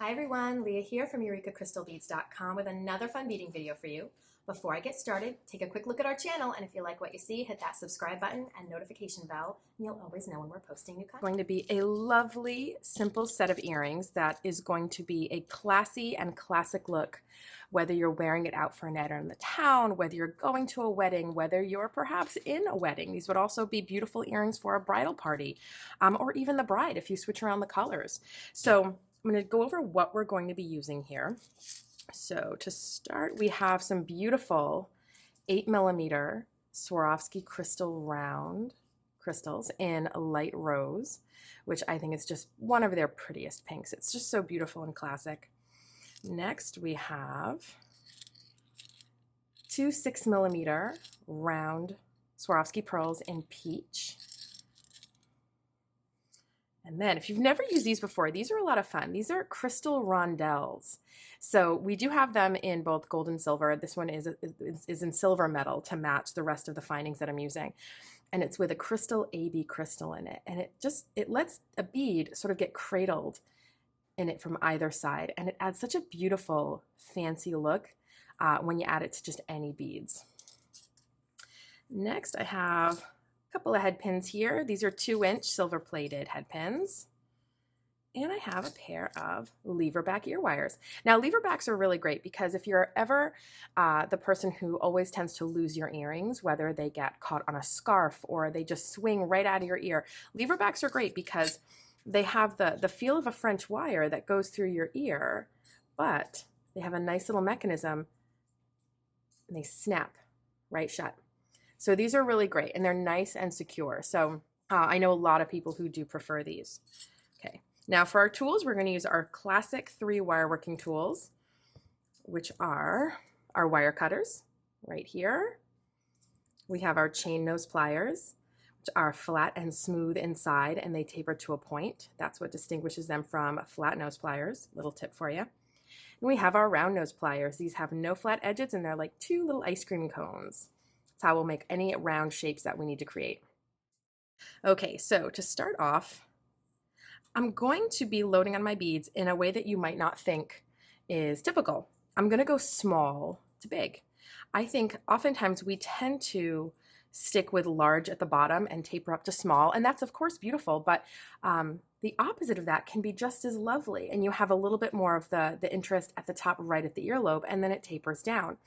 Hi everyone, Leah here from EurekaCrystalBeads.com with another fun beading video for you. Before I get started, take a quick look at our channel, and if you like what you see, hit that subscribe button and notification bell, and you'll always know when we're posting new content. Going to be a lovely, simple set of earrings that is going to be a classy and classic look, whether you're wearing it out for a night on the town, whether you're going to a wedding, whether you're perhaps in a wedding. These would also be beautiful earrings for a bridal party, or even the bride if you switch around the colors. So I'm going to go over what we're going to be using here. So to start, we have some beautiful 8mm Swarovski crystal round crystals in light rose, which I think is just one of their prettiest pinks. It's just so beautiful and classic. Next, we have two 6mm round Swarovski pearls in peach. And then if you've never used these before, these are a lot of fun. These are crystal rondelles. So we do have them in both gold and silver. This one is in silver metal to match the rest of the findings that I'm using. And it's with a crystal AB crystal in it. And it lets a bead sort of get cradled in it from either side. And it adds such a beautiful, fancy look when you add it to just any beads. Next, I have couple of head pins here. These are 2-inch silver plated head pins. And I have a pair of lever back ear wires. Now, lever backs are really great because if you're ever the person who always tends to lose your earrings, whether they get caught on a scarf or they just swing right out of your ear, lever backs are great because they have the feel of a French wire that goes through your ear, but they have a nice little mechanism and they snap right shut. So these are really great and they're nice and secure. So I know a lot of people who do prefer these. Okay, now for our tools, we're going to use our classic 3-wire working tools, which are our wire cutters right here. We have our chain nose pliers, which are flat and smooth inside and they taper to a point. That's what distinguishes them from flat nose pliers. Little tip for you. And we have our round nose pliers. These have no flat edges and they're like 2 little ice cream cones. That's how we'll make any round shapes that we need to create. Okay, so to start off, I'm going to be loading on my beads in a way that you might not think is typical. I'm going to go small to big. I think oftentimes we tend to stick with large at the bottom and taper up to small, and that's of course beautiful, but the opposite of that can be just as lovely, and you have a little bit more of the interest at the top right at the earlobe, and then it tapers down.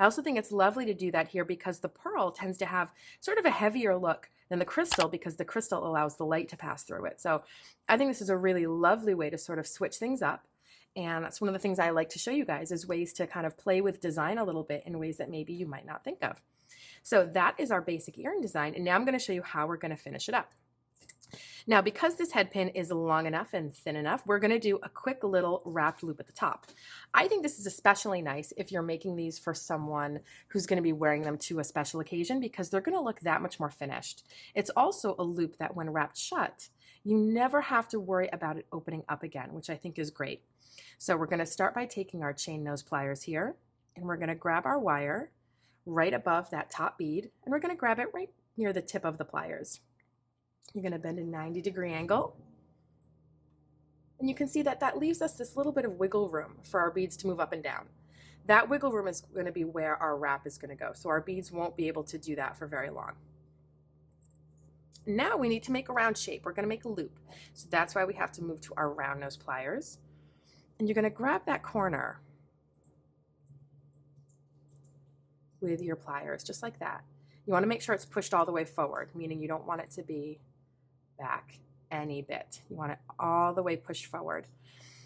I also think it's lovely to do that here because the pearl tends to have sort of a heavier look than the crystal because the crystal allows the light to pass through it. So I think this is a really lovely way to sort of switch things up. And that's one of the things I like to show you guys is ways to kind of play with design a little bit in ways that maybe you might not think of. So that is our basic earring design, and now I'm going to show you how we're going to finish it up. Now, because this head pin is long enough and thin enough, we're going to do a quick little wrapped loop at the top. I think this is especially nice if you're making these for someone who's going to be wearing them to a special occasion because they're going to look that much more finished. It's also a loop that when wrapped shut, you never have to worry about it opening up again, which I think is great. So we're going to start by taking our chain nose pliers here, and we're going to grab our wire right above that top bead, and we're going to grab it right near the tip of the pliers. You're going to bend a 90-degree angle, and you can see that that leaves us this little bit of wiggle room for our beads to move up and down. That wiggle room is going to be where our wrap is going to go, so our beads won't be able to do that for very long. Now we need to make a round shape. We're going to make a loop, so that's why we have to move to our round nose pliers, and you're going to grab that corner with your pliers, just like that. You want to make sure it's pushed all the way forward, meaning you don't want it to be back any bit. You want it all the way pushed forward.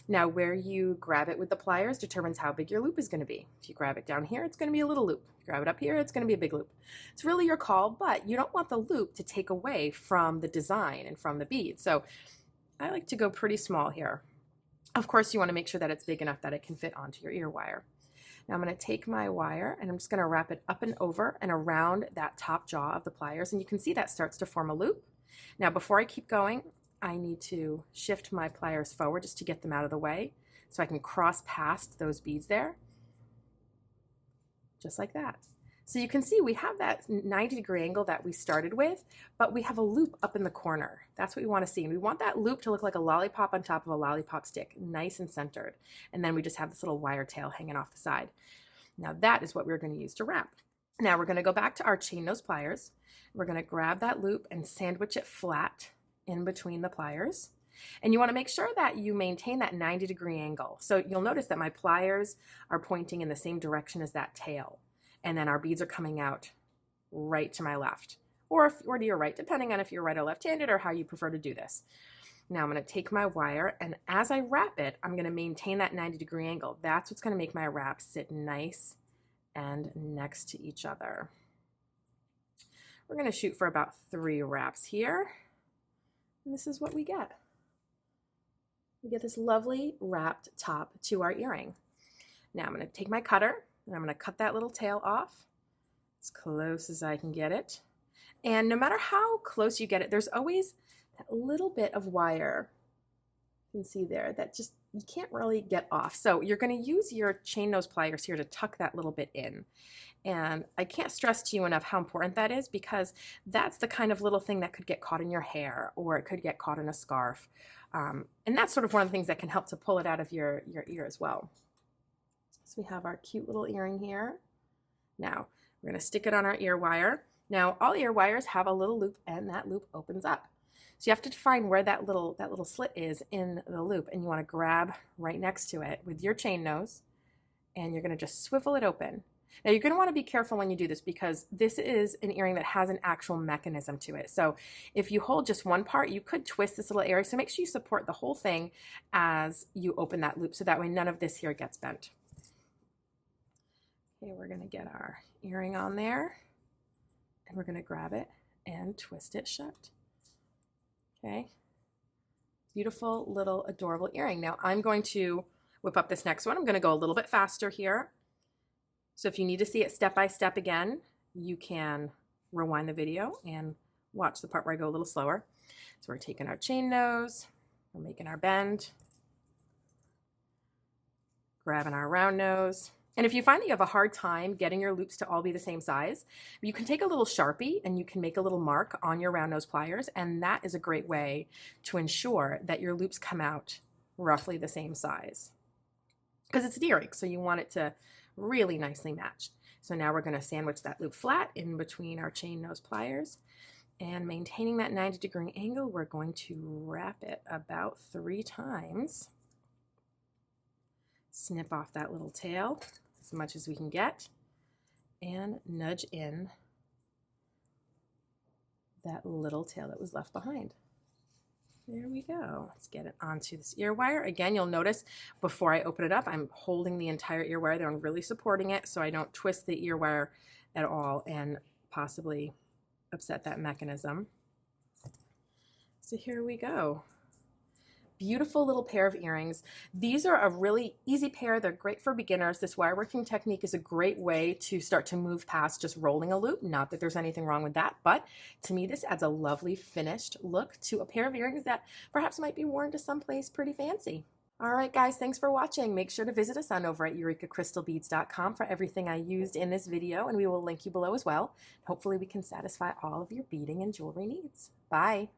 Now, where you grab it with the pliers determines how big your loop is going to be. If you grab it down here, it's going to be a little loop. If you grab it up here, it's going to be a big loop. It's really your call, but you don't want the loop to take away from the design and from the bead. So I like to go pretty small here. Of course, you want to make sure that it's big enough that it can fit onto your ear wire. Now I'm going to take my wire and I'm just going to wrap it up and over and around that top jaw of the pliers, and you can see that starts to form a loop. Now before I keep going, I need to shift my pliers forward just to get them out of the way so I can cross past those beads there, just like that. So you can see we have that 90-degree angle that we started with, but we have a loop up in the corner. That's what we want to see. And we want that loop to look like a lollipop on top of a lollipop stick, nice and centered. And then we just have this little wire tail hanging off the side. Now that is what we're going to use to wrap. Now we're going to go back to our chain nose pliers. We're going to grab that loop and sandwich it flat in between the pliers. And you want to make sure that you maintain that 90-degree angle. So you'll notice that my pliers are pointing in the same direction as that tail. And then our beads are coming out right to my left, or to your right, depending on if you're right or left-handed or how you prefer to do this. Now I'm going to take my wire, and as I wrap it, I'm going to maintain that 90-degree angle. That's what's going to make my wrap sit nice and next to each other. We're going to shoot for about 3 wraps here, and this is what we get. We get this lovely wrapped top to our earring. Now I'm going to take my cutter, and I'm going to cut that little tail off as close as I can get it. And no matter how close you get it, there's always that little bit of wire, you can see there, that just you can't really get off. So you're going to use your chain nose pliers here to tuck that little bit in. And I can't stress to you enough how important that is, because that's the kind of little thing that could get caught in your hair, or it could get caught in a scarf. And that's sort of one of the things that can help to pull it out of your ear as well. So we have our cute little earring here. Now we're going to stick it on our ear wire. Now all ear wires have a little loop, and that loop opens up. So you have to find where that little slit is in the loop, and you want to grab right next to it with your chain nose, and you're going to just swivel it open. Now you're going to want to be careful when you do this, because this is an earring that has an actual mechanism to it. So if you hold just one part, you could twist this little area. So make sure you support the whole thing as you open that loop, so that way none of this here gets bent. Okay, we're going to get our earring on there, and we're going to grab it and twist it shut. Okay, beautiful little adorable earring. Now I'm going to whip up this next one. I'm going to go a little bit faster here. So if you need to see it step by step again, you can rewind the video and watch the part where I go a little slower. So we're taking our chain nose, we're making our bend, grabbing our round nose. And if you find that you have a hard time getting your loops to all be the same size, you can take a little Sharpie and you can make a little mark on your round nose pliers, and that is a great way to ensure that your loops come out roughly the same size. Because it's an earring, so you want it to really nicely match. So now we're going to sandwich that loop flat in between our chain nose pliers, and maintaining that 90-degree angle, we're going to wrap it about 3 times. Snip off that little tail as much as we can get, and nudge in that little tail that was left behind. There we go. Let's get it onto this ear wire. Again, you'll notice before I open it up, I'm holding the entire ear wire there. I'm really supporting it so I don't twist the ear wire at all and possibly upset that mechanism. So here we go. Beautiful little pair of earrings. These are a really easy pair. They're great for beginners. This wire working technique is a great way to start to move past just rolling a loop. Not that there's anything wrong with that, but to me this adds a lovely finished look to a pair of earrings that perhaps might be worn to someplace pretty fancy. All right, guys, thanks for watching. Make sure to visit us on over at EurekaCrystalBeads.com for everything I used in this video, and we will link you below as well. Hopefully we can satisfy all of your beading and jewelry needs. Bye.